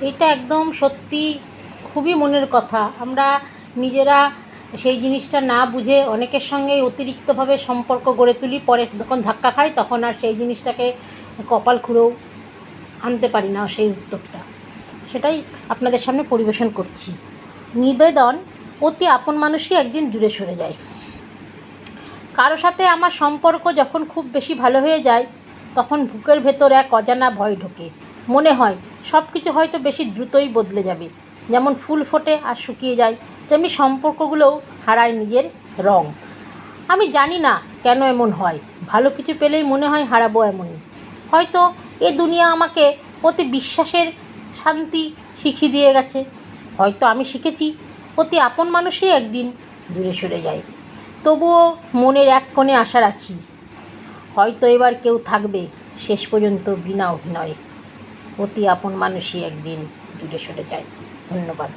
এটা একদম সত্যি, খুবই মনের কথা। আমরা নিজেরা সেই জিনিসটা না বুঝে অনেকের সঙ্গে অতিরিক্তভাবে সম্পর্ক গড়ে তুলি, পরে যখন ধাক্কা খাই তখন আর সেই জিনিসটাকে কপাল খুঁড়েও আনতে পারি না সেই উত্তরটা। সেটাই আপনাদের সামনে পরিবেশন করছি। নিবেদন, অতি আপন মানুষই একদিন দূরে সরে যায়। কারো সাথে আমার সম্পর্ক যখন খুব বেশি ভালো হয়ে যায়, তখন বুকের ভেতর এক অজানা ভয় ঢোকে। মনে হয় সব কিছু হয়তো বেশি দ্রুতই বদলে যাবে। যেমন ফুল ফোটে আর শুকিয়ে যায়, তেমনি সম্পর্কগুলোও হারায় নিজের রং। আমি জানি না কেন এমন হয়। ভালো কিছু পেলেই মনে হয় হারাবো এমনই। হয়তো এ দুনিয়া আমাকে অতি বিশ্বাসের শান্তি শিখিয়ে দিয়ে গেছে। হয়তো আমি শিখেছি অতি আপন মানুষই একদিন দূরে সরে যায়। তবুও মনের এক কোণে আশা রাখি, হয়তো এবার কেউ থাকবে শেষ পর্যন্ত বিনা অভিনয়ে। অতি আপন মানুষই একদিন দূরে সরে যায়। ধন্যবাদ।